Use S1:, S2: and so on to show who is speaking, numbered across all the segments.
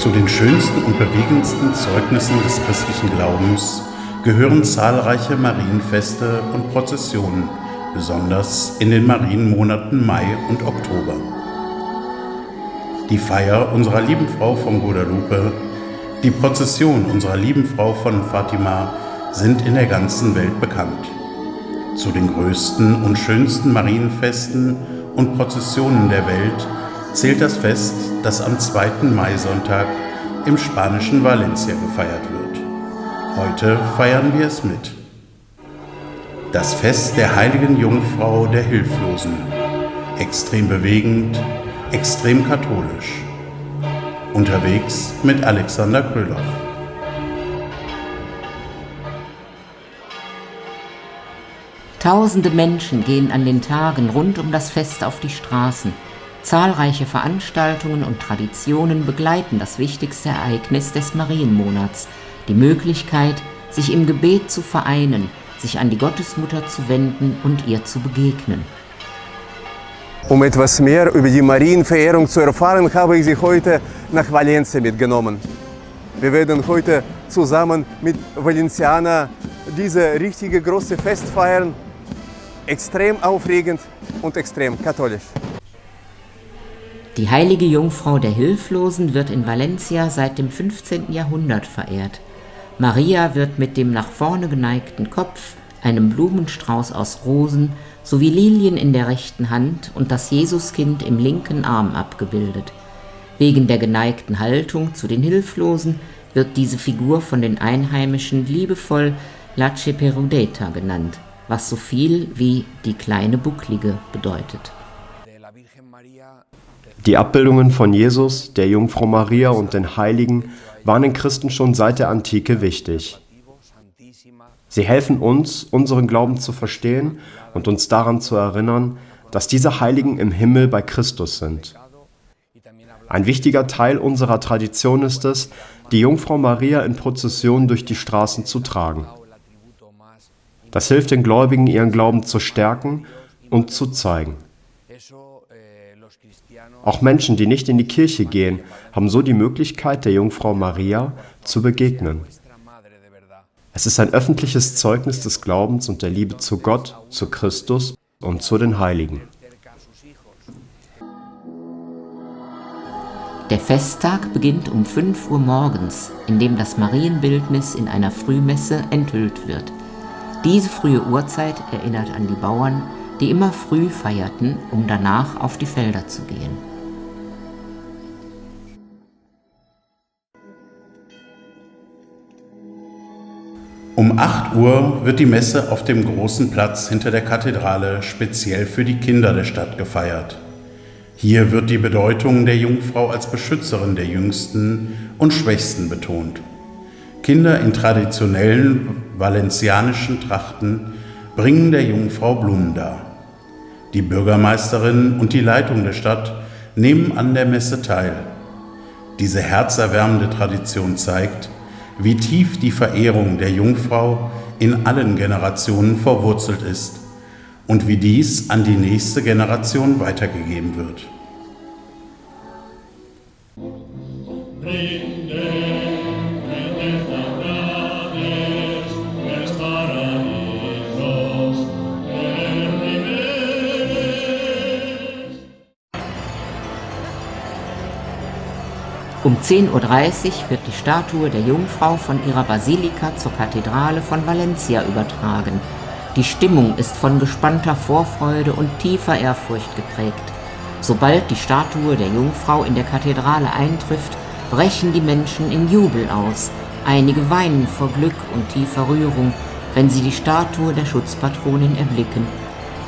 S1: Zu den schönsten und bewegendsten Zeugnissen des christlichen Glaubens gehören zahlreiche Marienfeste und Prozessionen, besonders in den Marienmonaten Mai und Oktober. Die Feier unserer lieben Frau von Guadalupe, die Prozession unserer lieben Frau von Fatima sind in der ganzen Welt bekannt. Zu den größten und schönsten Marienfesten und Prozessionen der Welt zählt das Fest, das am 2. Maisonntag im spanischen Valencia gefeiert wird. Heute feiern wir es mit. Das Fest der heiligen Jungfrau der Hilflosen. Extrem bewegend, extrem katholisch. Unterwegs mit Alexander Krylov.
S2: Tausende Menschen gehen an den Tagen rund um das Fest auf die Straßen. Zahlreiche Veranstaltungen und Traditionen begleiten das wichtigste Ereignis des Marienmonats, die Möglichkeit, sich im Gebet zu vereinen, sich an die Gottesmutter zu wenden und ihr zu begegnen.
S3: Um etwas mehr über die Marienverehrung zu erfahren, habe ich Sie heute nach Valencia mitgenommen. Wir werden heute zusammen mit Valencianer diese richtige große Fest feiern. Extrem aufregend und extrem katholisch.
S2: Die heilige Jungfrau der Hilflosen wird in Valencia seit dem 15. Jahrhundert verehrt. Maria wird mit dem nach vorne geneigten Kopf, einem Blumenstrauß aus Rosen sowie Lilien in der rechten Hand und das Jesuskind im linken Arm abgebildet. Wegen der geneigten Haltung zu den Hilflosen wird diese Figur von den Einheimischen liebevoll La Ceperudeta genannt, was so viel wie die kleine Bucklige bedeutet.
S4: Die Abbildungen von Jesus, der Jungfrau Maria und den Heiligen waren den Christen schon seit der Antike wichtig. Sie helfen uns, unseren Glauben zu verstehen und uns daran zu erinnern, dass diese Heiligen im Himmel bei Christus sind. Ein wichtiger Teil unserer Tradition ist es, die Jungfrau Maria in Prozessionen durch die Straßen zu tragen. Das hilft den Gläubigen, ihren Glauben zu stärken und zu zeigen. Auch Menschen, die nicht in die Kirche gehen, haben so die Möglichkeit, der Jungfrau Maria zu begegnen. Es ist ein öffentliches Zeugnis des Glaubens und der Liebe zu Gott, zu Christus und zu den Heiligen.
S2: Der Festtag beginnt um 5 Uhr morgens, indem das Marienbildnis in einer Frühmesse enthüllt wird. Diese frühe Uhrzeit erinnert an die Bauern, die immer früh feierten, um danach auf die Felder zu gehen.
S1: Um 8 Uhr wird die Messe auf dem großen Platz hinter der Kathedrale speziell für die Kinder der Stadt gefeiert. Hier wird die Bedeutung der Jungfrau als Beschützerin der Jüngsten und Schwächsten betont. Kinder in traditionellen valencianischen Trachten bringen der Jungfrau Blumen dar. Die Bürgermeisterin und die Leitung der Stadt nehmen an der Messe teil. Diese herzerwärmende Tradition zeigt, wie tief die Verehrung der Jungfrau in allen Generationen verwurzelt ist und wie dies an die nächste Generation weitergegeben wird.
S2: Um 10:30 Uhr wird die Statue der Jungfrau von ihrer Basilika zur Kathedrale von Valencia übertragen. Die Stimmung ist von gespannter Vorfreude und tiefer Ehrfurcht geprägt. Sobald die Statue der Jungfrau in der Kathedrale eintrifft, brechen die Menschen in Jubel aus. Einige weinen vor Glück und tiefer Rührung, wenn sie die Statue der Schutzpatronin erblicken.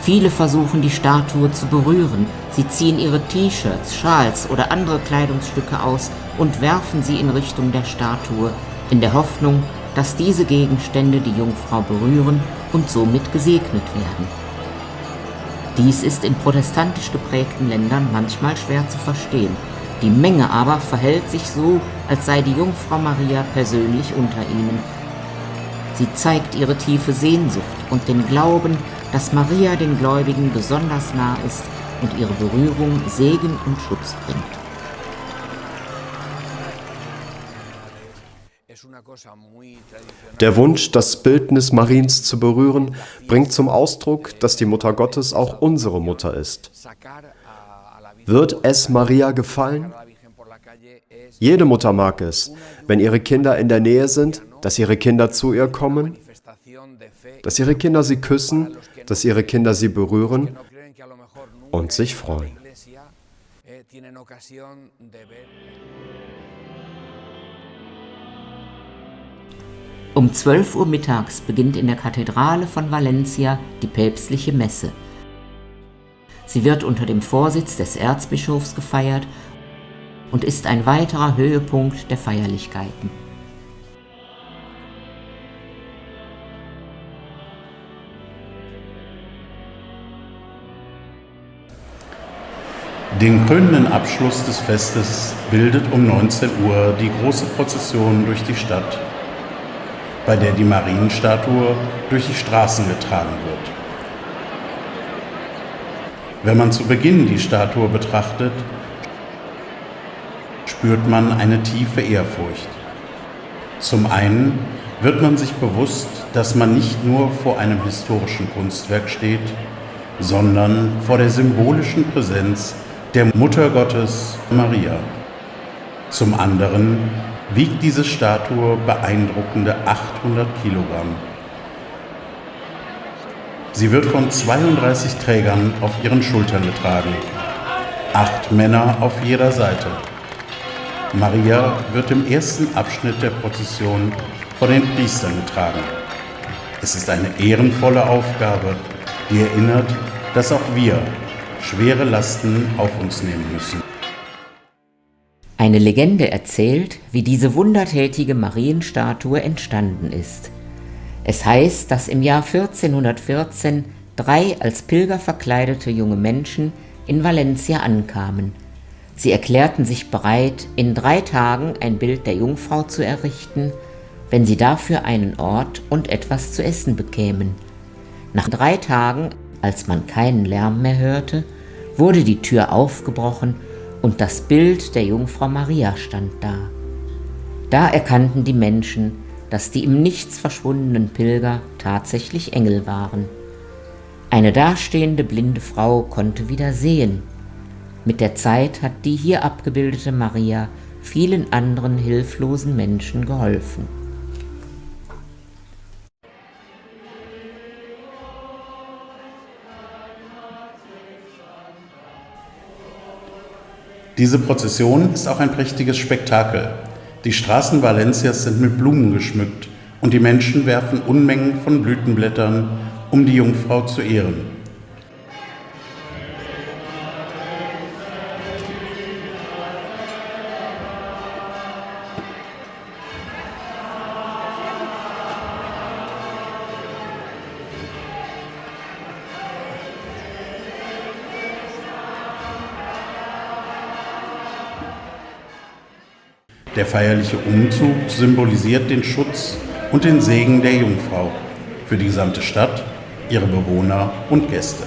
S2: Viele versuchen, die Statue zu berühren. Sie ziehen ihre T-Shirts, Schals oder andere Kleidungsstücke aus und werfen sie in Richtung der Statue, in der Hoffnung, dass diese Gegenstände die Jungfrau berühren und somit gesegnet werden. Dies ist in protestantisch geprägten Ländern manchmal schwer zu verstehen. Die Menge aber verhält sich so, als sei die Jungfrau Maria persönlich unter ihnen. Sie zeigt ihre tiefe Sehnsucht und den Glauben, dass Maria den Gläubigen besonders nah ist und ihre Berührung Segen und Schutz bringt.
S4: Der Wunsch, das Bildnis Mariens zu berühren, bringt zum Ausdruck, dass die Mutter Gottes auch unsere Mutter ist. Wird es Maria gefallen? Jede Mutter mag es, wenn ihre Kinder in der Nähe sind, dass ihre Kinder zu ihr kommen, dass ihre Kinder sie küssen, dass ihre Kinder sie berühren und sich freuen.
S2: Um 12 Uhr mittags beginnt in der Kathedrale von Valencia die päpstliche Messe. Sie wird unter dem Vorsitz des Erzbischofs gefeiert und ist ein weiterer Höhepunkt der Feierlichkeiten.
S1: Den krönenden Abschluss des Festes bildet um 19 Uhr die große Prozession durch die Stadt, bei der die Marienstatue durch die Straßen getragen wird. Wenn man zu Beginn die Statue betrachtet, spürt man eine tiefe Ehrfurcht. Zum einen wird man sich bewusst, dass man nicht nur vor einem historischen Kunstwerk steht, sondern vor der symbolischen Präsenz der Mutter Gottes Maria. Zum anderen wiegt diese Statue beeindruckende 800 Kilogramm. Sie wird von 32 Trägern auf ihren Schultern getragen, 8 Männer auf jeder Seite. Maria wird im ersten Abschnitt der Prozession von den Priestern getragen. Es ist eine ehrenvolle Aufgabe, die erinnert, dass auch wir schwere Lasten auf uns nehmen müssen.
S2: Eine Legende erzählt, wie diese wundertätige Marienstatue entstanden ist. Es heißt, dass im Jahr 1414 3 als Pilger verkleidete junge Menschen in Valencia ankamen. Sie erklärten sich bereit, in 3 Tagen ein Bild der Jungfrau zu errichten, wenn sie dafür einen Ort und etwas zu essen bekämen. Nach 3 Tagen, als man keinen Lärm mehr hörte, wurde die Tür aufgebrochen und das Bild der Jungfrau Maria stand da. Da erkannten die Menschen, dass die im Nichts verschwundenen Pilger tatsächlich Engel waren. Eine dastehende blinde Frau konnte wieder sehen. Mit der Zeit hat die hier abgebildete Maria vielen anderen hilflosen Menschen geholfen.
S1: Diese Prozession ist auch ein prächtiges Spektakel. Die Straßen Valencias sind mit Blumen geschmückt und die Menschen werfen Unmengen von Blütenblättern, um die Jungfrau zu ehren. Der feierliche Umzug symbolisiert den Schutz und den Segen der Jungfrau für die gesamte Stadt, ihre Bewohner und Gäste.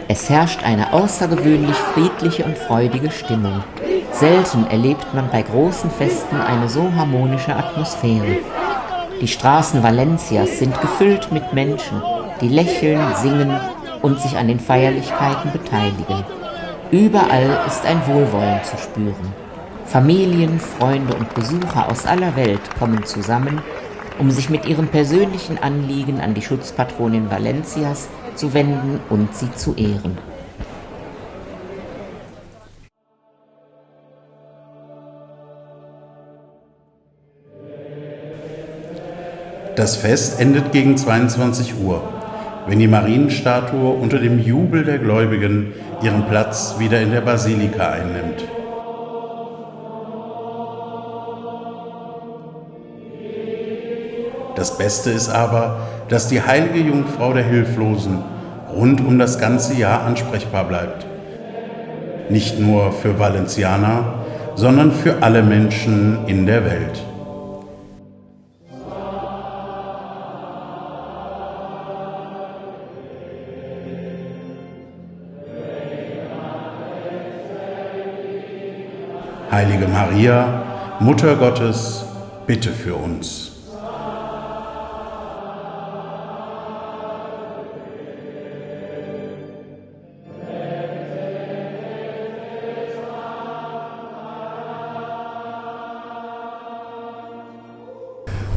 S2: Es herrscht eine außergewöhnlich friedliche und freudige Stimmung. Selten erlebt man bei großen Festen eine so harmonische Atmosphäre. Die Straßen Valencias sind gefüllt mit Menschen, die lächeln, singen und sich an den Feierlichkeiten beteiligen. Überall ist ein Wohlwollen zu spüren. Familien, Freunde und Besucher aus aller Welt kommen zusammen, um sich mit ihrem persönlichen Anliegen an die Schutzpatronin Valencias zu wenden und sie zu ehren.
S1: Das Fest endet gegen 22 Uhr, wenn die Marienstatue unter dem Jubel der Gläubigen ihren Platz wieder in der Basilika einnimmt. Das Beste ist aber, dass die heilige Jungfrau der Hilflosen rund um das ganze Jahr ansprechbar bleibt. Nicht nur für Valencianer, sondern für alle Menschen in der Welt. Heilige Maria, Mutter Gottes, bitte für uns.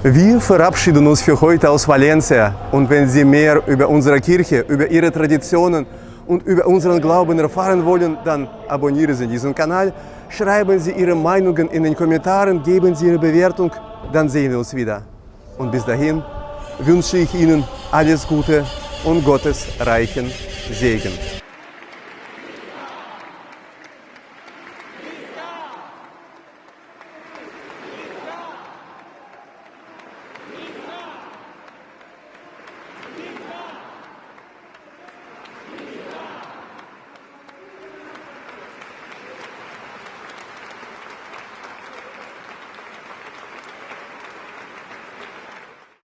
S3: Wir verabschieden uns für heute aus Valencia und wenn Sie mehr über unsere Kirche, über ihre Traditionen und über unseren Glauben erfahren wollen, dann abonnieren Sie diesen Kanal, schreiben Sie Ihre Meinungen in den Kommentaren, geben Sie Ihre Bewertung, dann sehen wir uns wieder. Und bis dahin wünsche ich Ihnen alles Gute und Gottes reichen Segen.